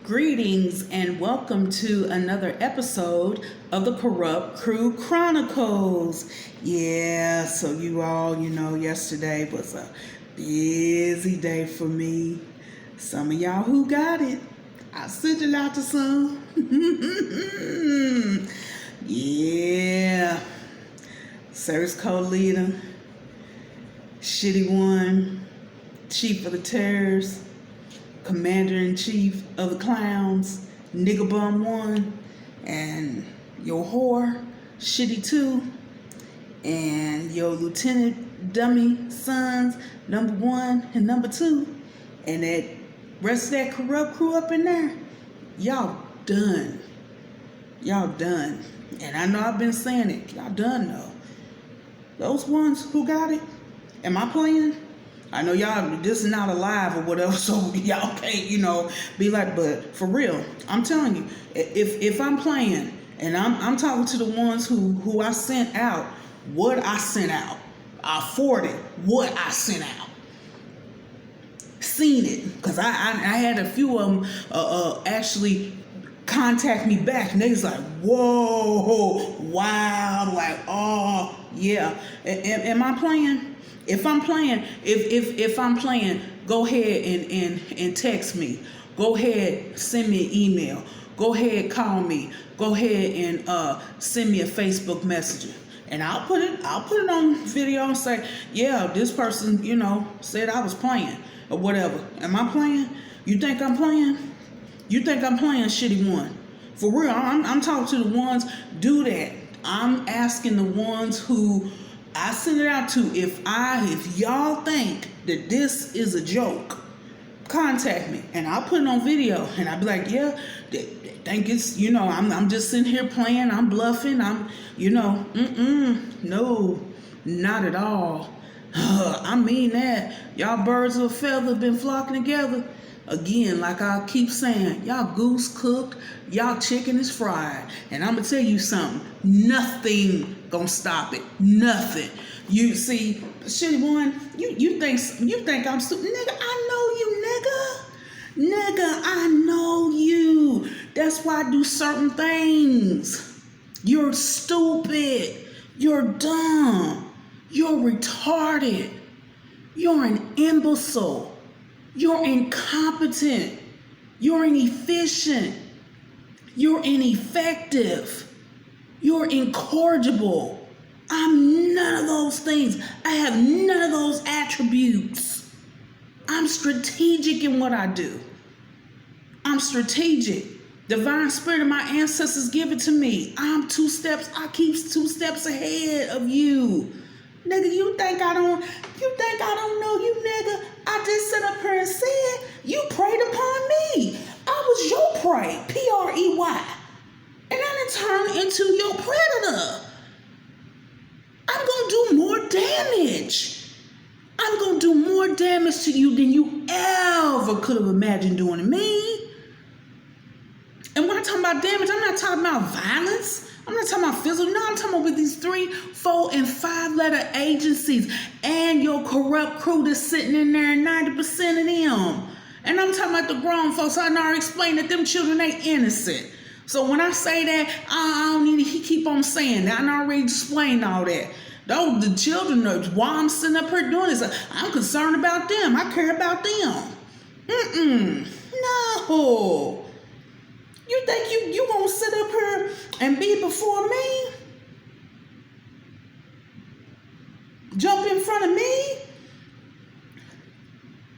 Greetings and welcome to another episode of the Corrupt Crew Chronicles. Yeah, so you all, yesterday was a busy day for me. Some of y'all who got it, I sent it out to some. Yeah, service co-leader, shitty one, chief of the terrors, commander-in-chief of the clowns, nigga bum one, and your whore, shitty two, and your lieutenant dummy sons, number one and number two, and that rest of that corrupt crew up in there, y'all done. Y'all done. And I know I've been saying it, y'all done though. Those ones who got it, am I playing? I know y'all, this is not alive or whatever, so y'all can't, be like, but for real, I'm telling you, if I'm playing and I'm talking to the ones who I sent out, what I sent out, I forwarded what I sent out. Seen it, because I had a few of them actually contact me back, and they was like, whoa, wow, like, oh, yeah. Am I playing? If I'm playing, if I'm playing, go ahead and text me. Go ahead, send me an email. Go ahead, call me. Go ahead and send me a Facebook messenger. And I'll put it on video and say, yeah, this person, said I was playing or whatever. Am I playing? You think I'm playing? You think I'm playing, shitty one? For real, I'm talking to the ones, do that. I'm asking the ones who I send it out to, if y'all think that this is a joke, contact me and I'll put it on video and I'll be like, yeah, they think it's, I'm just sitting here playing, I'm bluffing, I'm, no, not at all. I mean that. Y'all birds of a feather been flocking together. Again, like I keep saying, y'all goose cooked, y'all chicken is fried. And I'm going to tell you something. Nothing gonna stop it. Nothing. You see, shitty one, you think I'm stupid. Nigga, I know you, nigga. Nigga, I know you. That's why I do certain things. You're stupid. You're dumb. You're retarded. You're an imbecile. You're incompetent. You're inefficient. You're ineffective. You're incorrigible. I'm none of those things. I have none of those attributes. I'm strategic in what I do. I'm strategic. Divine spirit of my ancestors give it to me. I keep 2 steps ahead of you. Nigga, you think I don't know you, nigga? I just sat up here and said, you preyed upon me. I was your prey, Prey. And I done turned into your predator. I'm going to do more damage. I'm going to do more damage to you than you ever could have imagined doing to me. And when I talk about damage, I'm not talking about violence. I'm not talking about physical. No, I'm talking about with these 3, 4, and 5-letter agencies and your corrupt crew that's sitting in there, 90% of them. And I'm talking about the grown folks. I already explained that them children ain't innocent. So when I say that, I don't need to keep on saying that. I already explained all that. Those the children know why I'm sitting up here doing this. I'm concerned about them. I care about them. No. You think you gonna sit up here and be before me? Jump in front of me?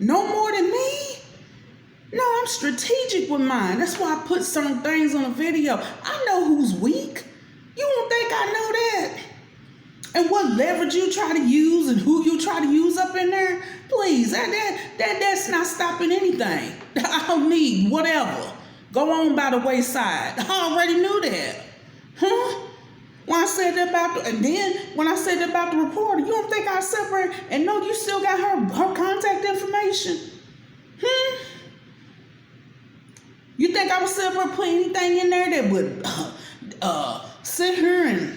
No more than me? No, I'm strategic with mine. That's why I put certain things on a video. I know who's weak. You don't think I know that? And what leverage you try to use and who you try to use up in there? Please, that's not stopping anything. I don't need whatever. Go on by the wayside. I already knew that. Huh? When I said that when I said that about the reporter, you don't think I separate and know you still got her contact information? You think I would sit up and put anything in there that would sit here and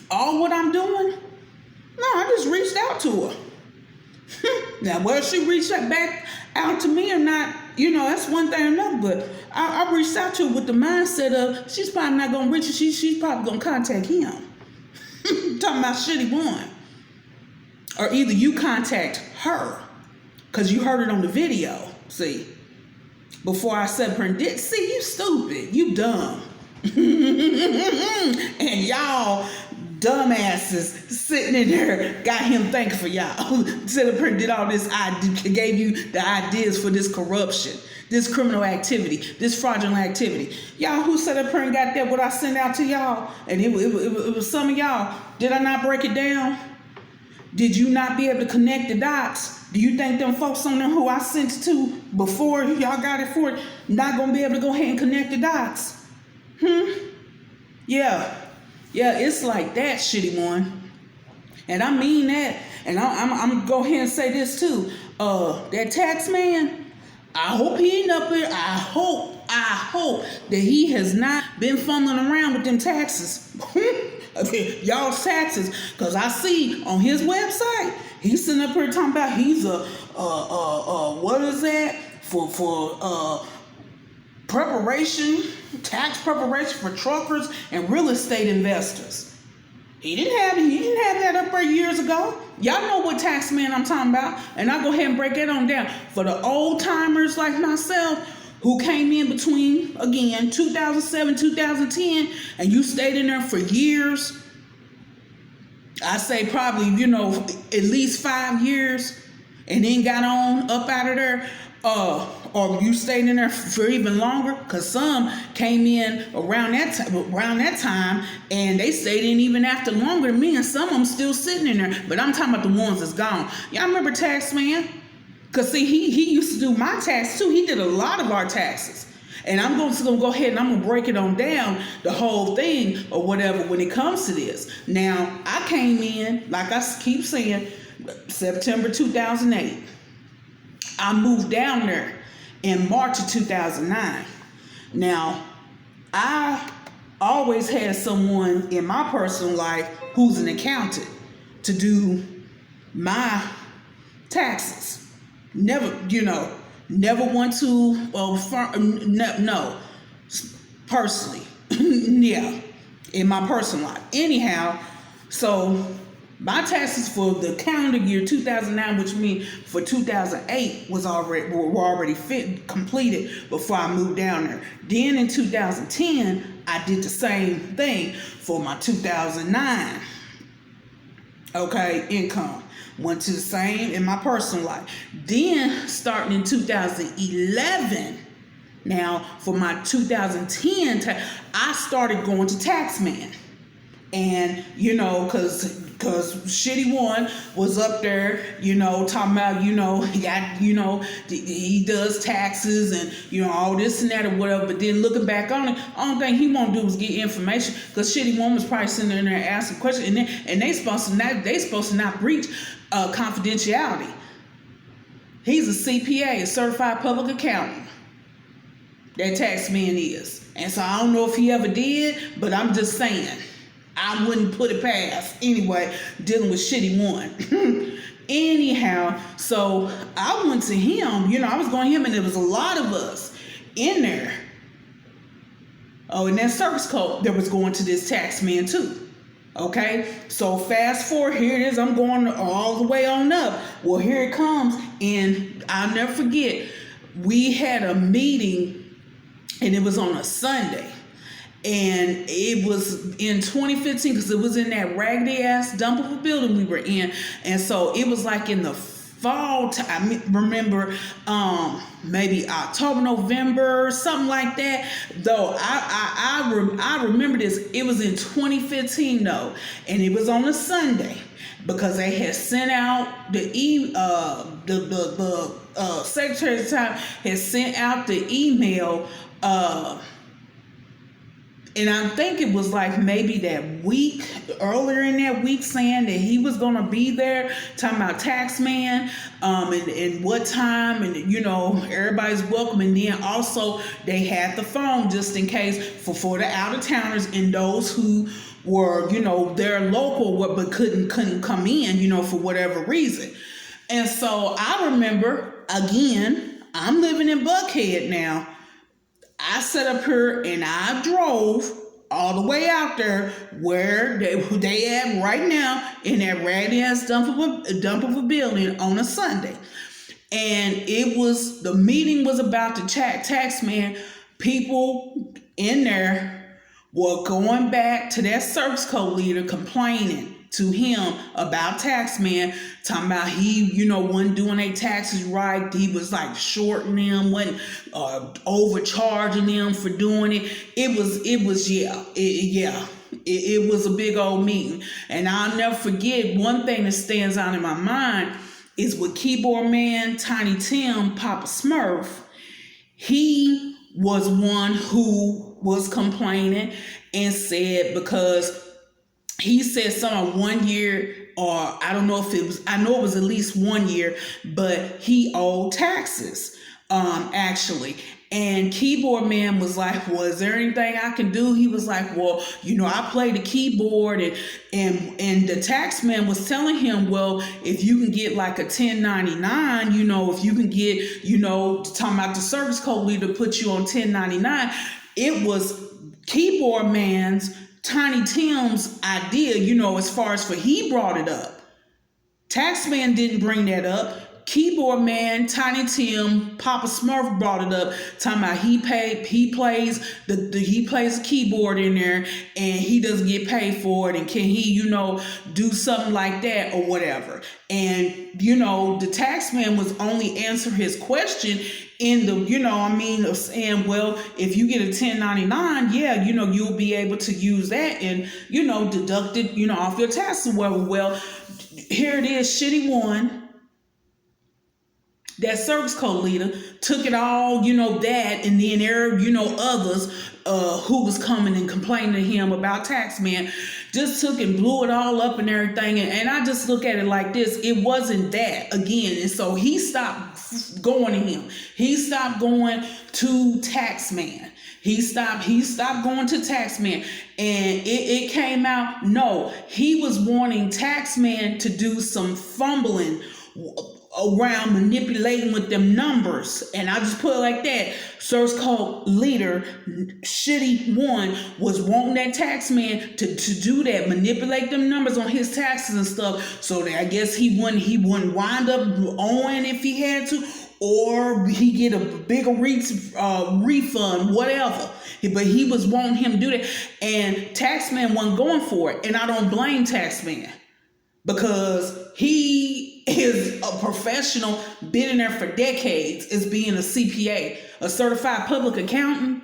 all what I'm doing? No, I just reached out to her. Now, whether she reached back out to me or not, that's one thing or another. But I reached out to her with the mindset of she's probably not gonna reach it. She's probably gonna contact him. Talking about shitty one. Or either you contact her, because you heard it on the video. See, before I said her and did. See, you stupid. You dumb. And y'all dumbasses sitting in there got him thinking for y'all. Set up and did all this, gave you the ideas for this corruption, this criminal activity, this fraudulent activity. Y'all who set up here and got that what I sent out to y'all, and it was some of y'all. Did I not break it down? Did you not be able to connect the dots? Do you think them folks on there who I sent it to before y'all got it for it not gonna be able to go ahead and connect the dots? Yeah, it's like that, shitty one. And I mean that. And I'm gonna go ahead and say this too. That tax man, I hope he ain't up there. I hope that he has not been fumbling around with them taxes. Y'all's taxes. Because I see on his website, he's sitting up here talking about he's what is that? For tax preparation for truckers and real estate investors. He didn't have that up there years ago. Y'all know what tax man I'm talking about. And I'll go ahead and break that on down. For the old timers like myself who came in between, again, 2007, 2010, and you stayed in there for years, I say probably, at least 5 years, and then got on up out of there, or you stayed in there for even longer, because some came in around that time, and they stayed in even after longer than me, and some of them still sitting in there. But I'm talking about the ones that's gone. Y'all remember Tax Man? Because see, he used to do my taxes too. He did a lot of our taxes. And I'm going to go ahead and I'm going to break it on down, the whole thing or whatever when it comes to this. Now, I came in, like I keep saying, September 2008. I moved down there in March of 2009. Now, I always had someone in my personal life who's an accountant to do my taxes. Never want to, no, personally, yeah, in my personal life. Anyhow, so my taxes for the calendar year 2009, which means for 2008, were already completed before I moved down there. Then in 2010, I did the same thing for my 2009, income. Went to the same in my personal life. Then starting in 2011, now for my 2010, I started going to Taxman. And, because Shitty One was up there, talking about, he does taxes and, all this and that or whatever. But then looking back on it, only thing he won't do is get information, because Shitty One was probably sitting there asking questions, and they supposed to not breach confidentiality. He's a CPA, a certified public accountant. That tax man is. And so I don't know if he ever did, but I'm just saying, I wouldn't put it past anyway, dealing with Shitty One. Anyhow, so I went to him, I was going to him, and there was a lot of us in there. Oh, and that service code that was going to this tax man too. Okay, so fast forward, here it is. I'm going all the way on up. Well, here it comes, and I'll never forget. We had a meeting, and it was on a Sunday, and it was in 2015 because it was in that raggedy ass dump of a building we were in, and so it was like in the fall time. I remember maybe October, November, something like that. Though I remember this. It was in 2015 though, and it was on a Sunday because they had sent out the secretary at the time had sent out the email. And I think it was like maybe that week, earlier in that week, saying that he was going to be there, talking about Taxman, and what time, and, everybody's welcome. And then also they had the phone just in case for the out-of-towners and those who were, they're local but couldn't come in, for whatever reason. And so I remember, again, I'm living in Buckhead now. I sat up here and I drove all the way out there where they at right now in that raggedy ass dump of a building on a Sunday. And the meeting was about the tax man. People in there were going back to that service code leader complaining to him about tax man, talking about he, wasn't doing their taxes right. He was like shorting them, wasn't overcharging them for doing it. It was a big old meeting. And I'll never forget, one thing that stands out in my mind is with keyboard man Tiny Tim, Papa Smurf. He was one who was complaining and said, because he said something 1 year, or I don't know if it was, I know it was at least 1 year, but he owed taxes, actually. And keyboard man was like, well, is there anything I can do? He was like, well, I play the keyboard, and the tax man was telling him, well, if you can get like a 1099, if you can get, talking about the service code leader put you on 1099, it was keyboard man's Tiny Tim's idea, as far as for he brought it up. Taxman didn't bring that up. Keyboard man, Tiny Tim, Papa Smurf brought it up, talking about he plays the keyboard in there and he doesn't get paid for it, and can he, do something like that or whatever. And, the taxman was only answering his question in the, of saying, well, if you get a 1099, yeah, you'll be able to use that and, deduct it, off your taxes. Well, here it is, shitty one. That service code leader took it all, that, and then there, others who was coming and complaining to him about taxman, just took and blew it all up and everything. And I just look at it like this. It wasn't that again. And so he stopped going to him. He stopped going to taxman. He stopped going to taxman. And it came out, no, he was wanting taxman to do some fumbling around manipulating with them numbers. And I just put it like that. Source code leader, shitty one, was wanting that tax man to do that, manipulate them numbers on his taxes and stuff, so that I guess he wouldn't wind up owing if he had to, or he get a bigger refund, whatever. But he was wanting him to do that, and taxman wasn't going for it. And I don't blame taxman, because he is a professional, been in there for decades, as being a CPA, a certified public accountant.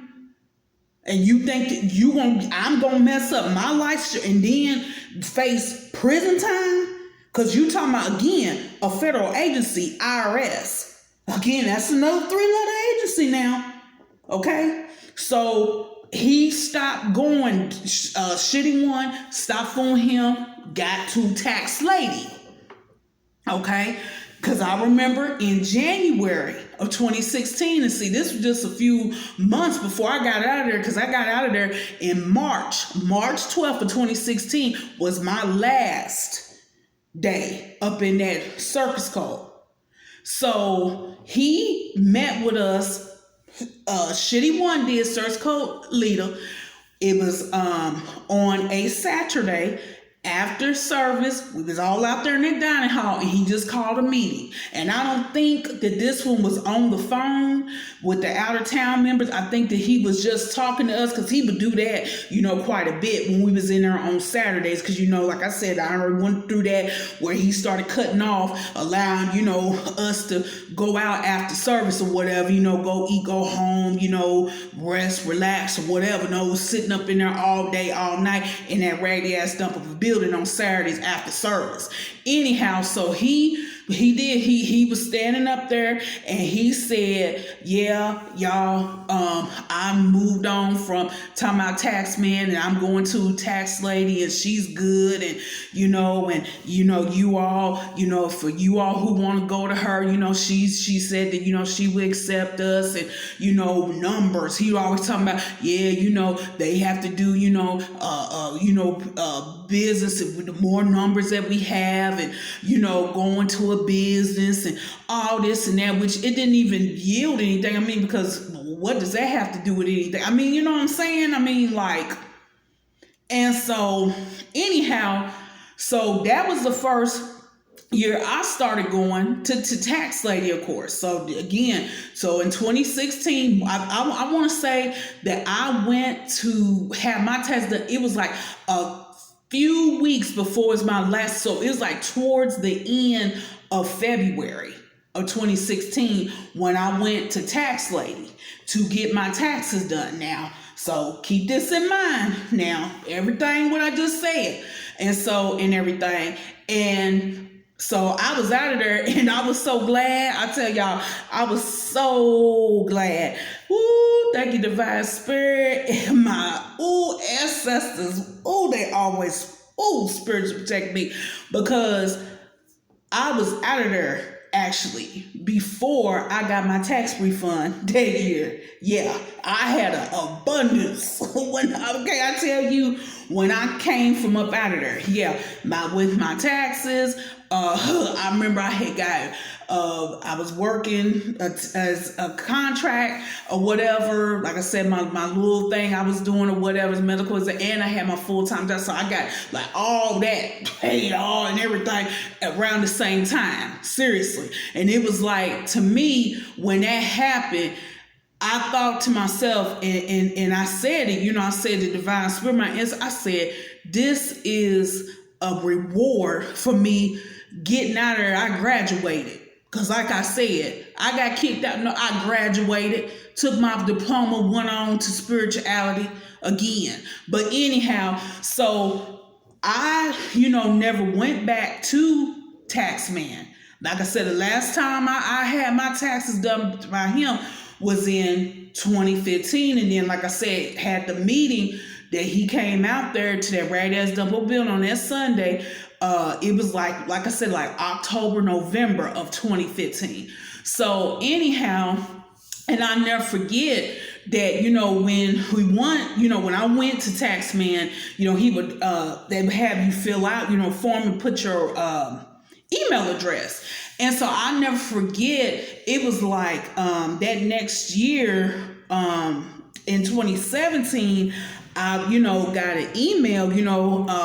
And you think that I'm gonna mess up my life and then face prison time? Because you talking about, again, a federal agency, IRS. Again, that's another 3-letter agency now. Okay? So he stopped going, shitty one, stopped fooling him, got to tax lady. Okay, because I remember in January of 2016, and see, this was just a few months before I got out of there, because I got out of there in March 12th of 2016 was my last day up in that circus code. So he met with us, shitty one did, circus code leader. It was on a Saturday. After service, we was all out there in that dining hall, and he just called a meeting. And I don't think that this one was on the phone with the out of town members. I think that he was just talking to us, because he would do that, quite a bit when we was in there on Saturdays. Because, like I said, I already went through that where he started cutting off, allowing, us to go out after service or whatever, go eat, go home, rest, relax or whatever. No, sitting up in there all day, all night in that raggedy ass dump of a building on Saturdays after service. Anyhow, so he was standing up there and he said, yeah, y'all, I moved on from talking about tax man, and I'm going to tax lady, and she's good, and you all, for you all who want to go to her, she said that, she would accept us, and numbers. He always talking about, yeah, they have to do, business with the more numbers that we have, and going to a Facebook business and all this and that, which it didn't even yield anything. I mean, because what does that have to do with anything? I mean, you know what I'm saying? I mean, like, and so anyhow, so that was the first year I started going to tax lady, of course. So again, so in 2016, I want to say that I went to have my tax done. It was like a few weeks before it was my last, so it was like towards the end of February of 2016 when I went to tax lady to get my taxes done. Now, so keep this in mind. Now, everything what I just said, and so and everything, and so I was out of there, and I was so glad. I tell y'all, I was so glad. Ooh, thank you, Divine Spirit, and my ancestors. They always spiritually protect me, because I was out of there actually before I got my tax refund that year. Yeah, I had an abundance. I tell you, when I came from up out of there, yeah, with my taxes. I remember I had got, I was working as a contract or whatever. Like I said, my little thing I was doing or whatever, medical, and I had my full-time job. So I got like all that paid all and everything around the same time. Seriously. And it was like, to me, when that happened, I thought to myself, and I said it, I said the Divine Spirit, I said, this is a reward for me getting out of there. I graduated. Because like I said, I got kicked out. No, I graduated, took my diploma, went on to spirituality again. But anyhow, so I, never went back to Taxman. Like I said, the last time I had my taxes done by him was in 2015. And then, like I said, had the meeting that he came out there to that Rad Ass Double Bill on that Sunday. It was like I said, like October, November of 2015. So anyhow, and I'll never forget that, when we went, when I went to Taxman, he would, they would have you fill out, form and put your email address. And so I'll never forget, it was like that next year, in 2017, I, got an email,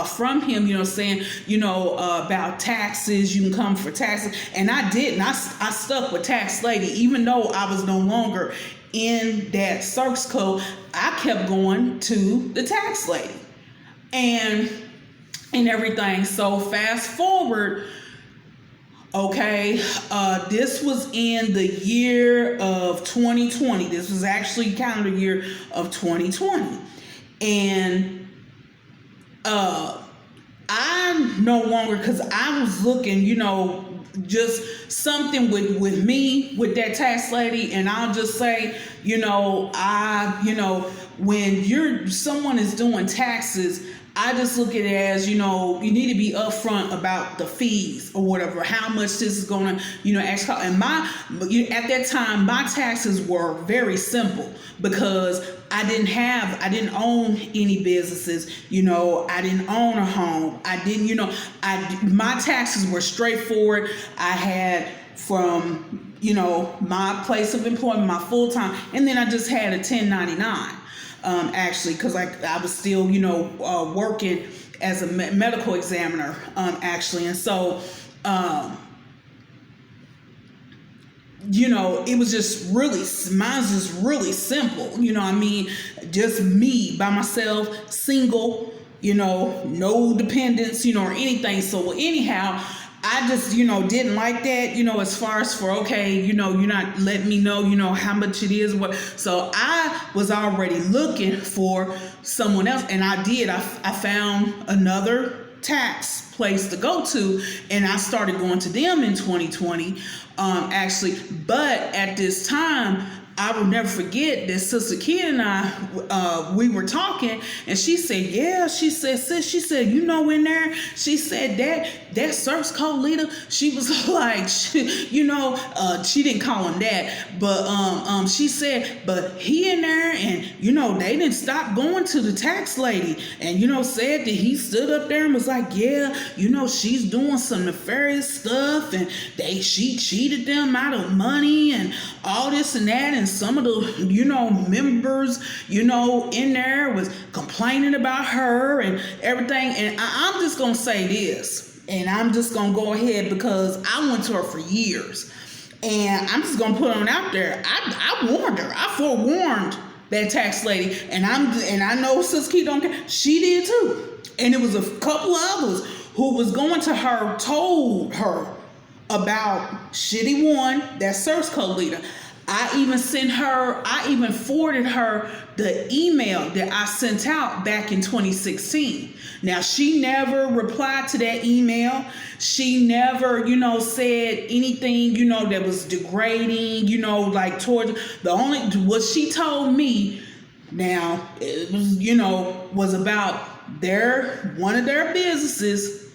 from him, saying, about taxes, you can come for taxes. And I didn't. I stuck with tax lady, even though I was no longer in that circus code. I kept going to the tax lady and everything. So fast forward. Okay, this was in the year of 2020. This was actually calendar year of 2020. And I no longer, because I was looking, just something with me, with that tax lady. And I'll just say, when someone is doing taxes, I just look at it as, you need to be upfront about the fees or whatever, how much this is going to, actually cost. And at that time, my taxes were very simple, because I didn't own any businesses, I didn't own a home. I didn't, my taxes were straightforward. I had from, my place of employment, my full-time, and then I just had a 1099. Actually, because I was still, working as a medical examiner, actually. And so, it was just mine's just really simple, just me by myself, single, no dependents, or anything. So anyhow, I just, didn't like that, as far as for, okay, you're not letting me know, how much it is. So I was already looking for someone else, and I did. I found another tax place to go to, and I started going to them in 2020, actually. But at this time, I will never forget that Sister Kid and I, we were talking, and she said, yeah, she said, sis, she said, you know, in there, she said that search code leader, she was like, you know, she didn't call him that, but she said, but he in there, and, you know, they didn't stop going to the tax lady, and, you know, said that he stood up there and was like, yeah, you know, she's doing some nefarious stuff, and she cheated them out of money, and all this and that, and some of the, you know, members, you know, in there was complaining about her and everything. And I'm just gonna say this, and I'm just gonna go ahead because I went to her for years, and I'm just gonna put on out there. I warned her. I forewarned that tax lady, and I know Sis Key don't care. She did too, and it was a couple of others who was going to her, told her about Shitty One, that search code leader. I even forwarded her the email that I sent out back in 2016. Now, she never replied to that email. She never, you know, said anything, you know, that was degrading, you know, like towards what she told me now, it was, you know, was about one of their businesses,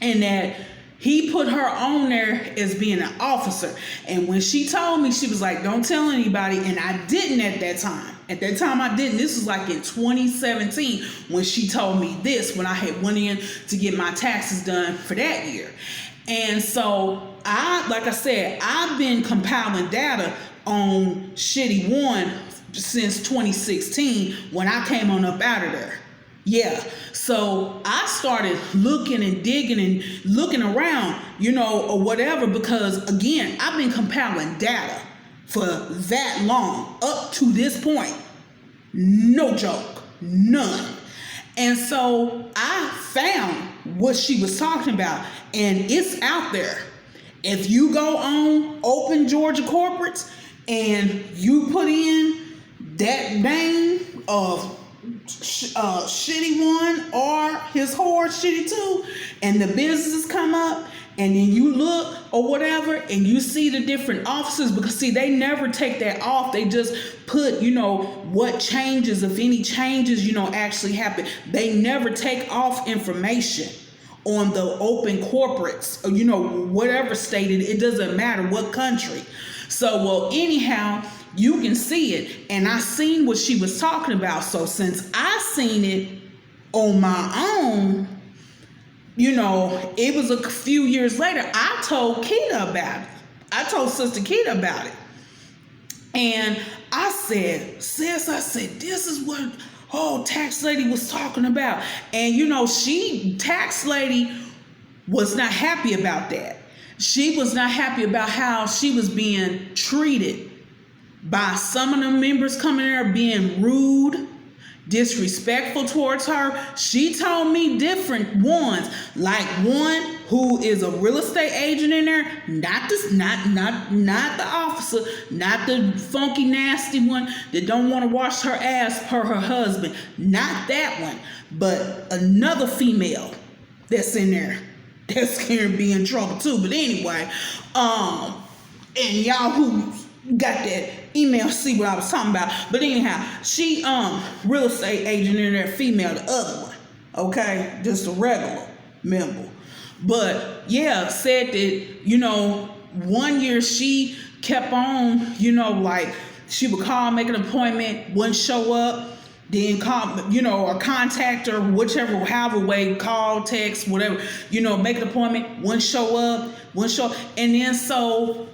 and that he put her on there as being an officer. And when she told me, she was like, don't tell anybody. And I didn't at that time. At that time, I didn't. This was like in 2017 when she told me this, when I had went in to get my taxes done for that year. And so like I said, I've been compiling data on Shitty One since 2016 when I came on up out of there. Yeah, so I started looking and digging and looking around, you know, or whatever, because again, I've been compiling data for that long, up to this point. No joke, none. And so I found what she was talking about, and it's out there. If you go on Open Georgia Corporates and you put in that name of Shitty One or his whore Shitty Two, and the businesses come up, and then you look or whatever, and you see the different offices, because see, they never take that off. They just put, you know, what changes, if any changes, you know, actually happen. They never take off information on the open corporates, or, you know, whatever state it doesn't matter what country. So, well, anyhow, you can see it, and I seen what she was talking about. So since I seen it on my own, you know, it was a few years later, I told Keita about it. I told Sister Keita about it. And I said, sis, this is what tax lady was talking about. And, you know, tax lady was not happy about that. She was not happy about how she was being treated by some of the members coming there, being rude, disrespectful towards her. She told me different ones, like one who is a real estate agent in there, not the officer, not the funky nasty one that don't want to wash her ass per her husband, not that one, but another female that's in there that's scared to be in trouble too. But anyway, and y'all who got that email see what I was talking about. But anyhow, she real estate agent in there, female, the other one, okay, just a regular member. But yeah, said that, you know, one year she kept on, you know, like she would call, make an appointment, wouldn't show up, then call, you know, or contact her, whichever, however way, call, text, whatever, you know, make an appointment, wouldn't show up, and then so,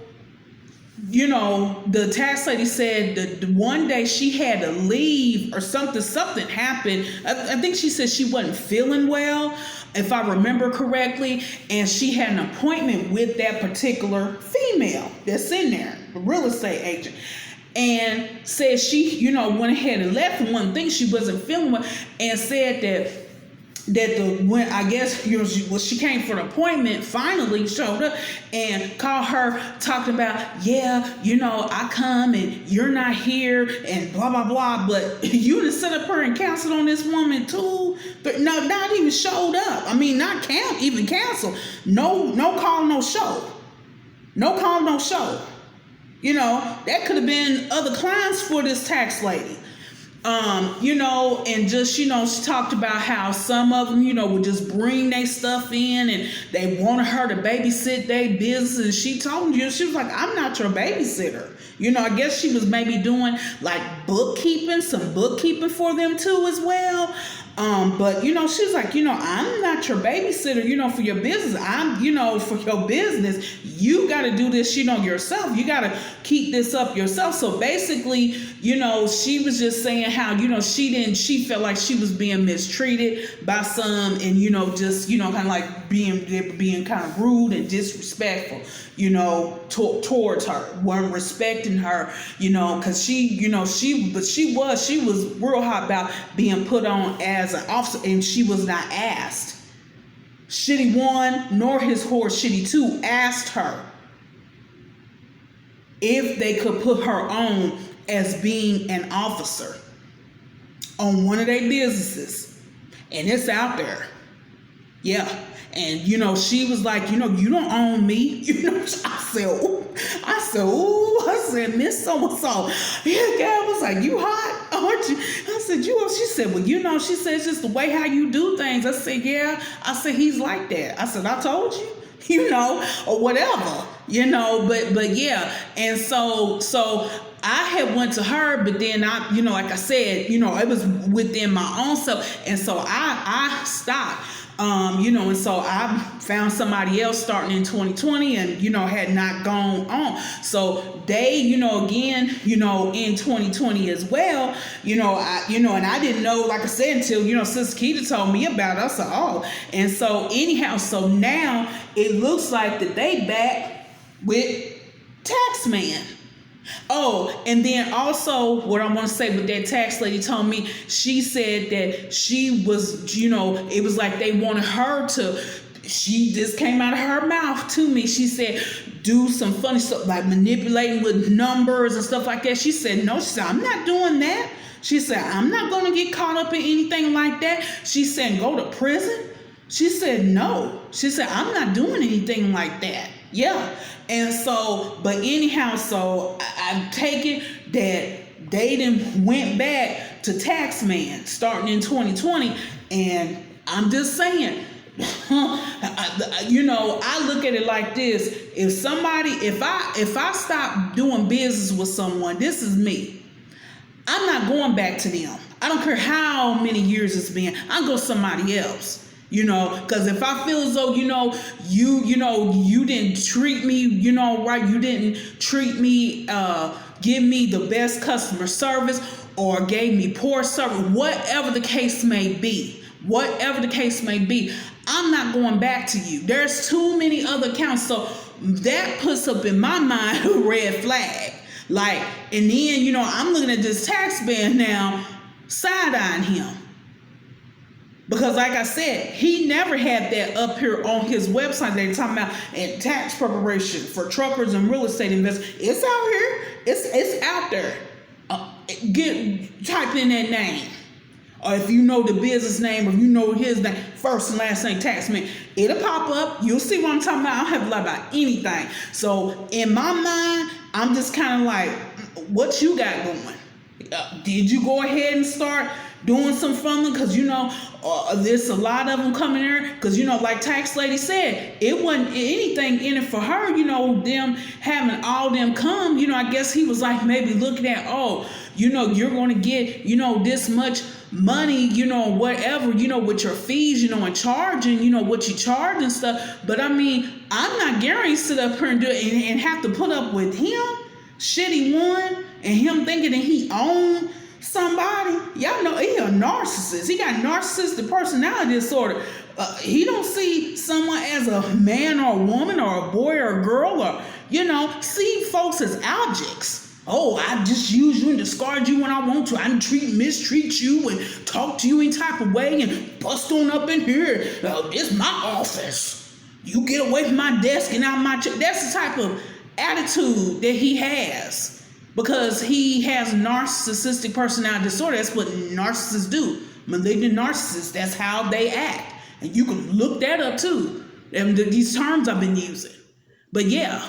you know, the tax lady said that one day she had to leave or something happened. I think she said she wasn't feeling well, if I remember correctly, and she had an appointment with that particular female that's in there, the real estate agent, and said she, you know, went ahead and left, and one thing she wasn't feeling well, and said that when I guess, you know, she came for an appointment, finally showed up and called her, talking about, yeah, you know, I come and you're not here and blah blah blah, but you done set up her and canceled on this woman too. But no, not even showed up. I mean, not even canceled. No call, no show. No call, no show. That could have been other clients for this tax lady. And just, she talked about how some of them, would just bring their stuff in and they wanted her to babysit their business. And she told you, she was like, I'm not your babysitter. I guess she was maybe doing like some bookkeeping for them too as well. But she's like, I'm not your babysitter, for your business. I'm, for your business, you got to do this, yourself. You got to keep this up yourself. So basically, she was just saying how, she felt like she was being mistreated by some and, just, kind of like being kind of rude and disrespectful, towards her, weren't respecting her, because she was real hot about being put on as an officer, and she was not asked. Shitty 1 nor his horse Shitty 2 asked her if they could put her on as being an officer on one of their businesses, and it's out there. Yeah. And she was like, you don't own me. I said, Miss So-and-so. Yeah, Gab was like, you hot, aren't you? I said, she said, well, she said, it's just the way how you do things. I said, yeah. I said, he's like that. I said, I told you, or whatever, but yeah. And so I had went to her, but then I, like I said, it was within my own self. And so I stopped. And so I found somebody else starting in 2020 and, had not gone on. So they, again, in 2020 as well, and I didn't know, like I said, until, Sister Keita told me about it. I said, oh, and so anyhow, so now it looks like that they back with Taxman. Oh, and then also what I want to say, what that tax lady told me, she said that she was, it was like they wanted her to, she just came out of her mouth to me. She said, do some funny stuff like manipulating with numbers and stuff like that. She said, no, she said, I'm not doing that. She said, I'm not going to get caught up in anything like that. She said, go to prison. She said, no. She said, I'm not doing anything like that. Yeah. And so, but anyhow, so I take it that they then went back to Taxman starting in 2020. And I'm just saying, I look at it like this. If I stop doing business with someone, this is me. I'm not going back to them. I don't care how many years it's been. I'll go somebody else. Because if I feel as though, you didn't treat me, right, you didn't treat me, give me the best customer service or gave me poor service, whatever the case may be, I'm not going back to you. There's too many other accounts. So that puts up in my mind a red flag. Like, and then, I'm looking at this tax man now, side-eyeing him. Because like I said, he never had that up here on his website. They're talking about and tax preparation for truckers and real estate investors. It's out here. It's out there. Type in that name. Or if you know the business name or you know his name, first and last name, Taxman, it'll pop up. You'll see what I'm talking about. I don't have to lie about anything. So in my mind, I'm just kind of like, what you got going? Did you go ahead and start doing some funding? Because there's a lot of them coming there. Because like tax lady said, it wasn't anything in it for her. Them having all them come. I guess he was like maybe looking at, you're going to get this much money, whatever, with your fees, and charging, what you charge and stuff. But I mean, I'm not guaranteed to sit up here and do it and have to put up with him, Shitty 1, and him thinking that he owned somebody. Y'all know he a narcissist. He got narcissistic personality disorder. He don't see someone as a man or a woman or a boy or a girl or, see folks as objects. Oh, I just use you and discard you when I want to. I mistreat you and talk to you any type of way and bust on up in here. It's my office. You get away from my desk and out my chair. That's the type of attitude that he has. Because he has narcissistic personality disorder. That's what narcissists do. Malignant narcissists, that's how they act. And you can look that up too. And these terms I've been using. But yeah.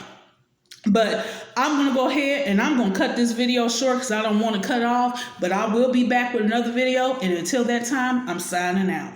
But I'm going to go ahead and I'm going to cut this video short because I don't want to cut it off. But I will be back with another video. And until that time, I'm signing out.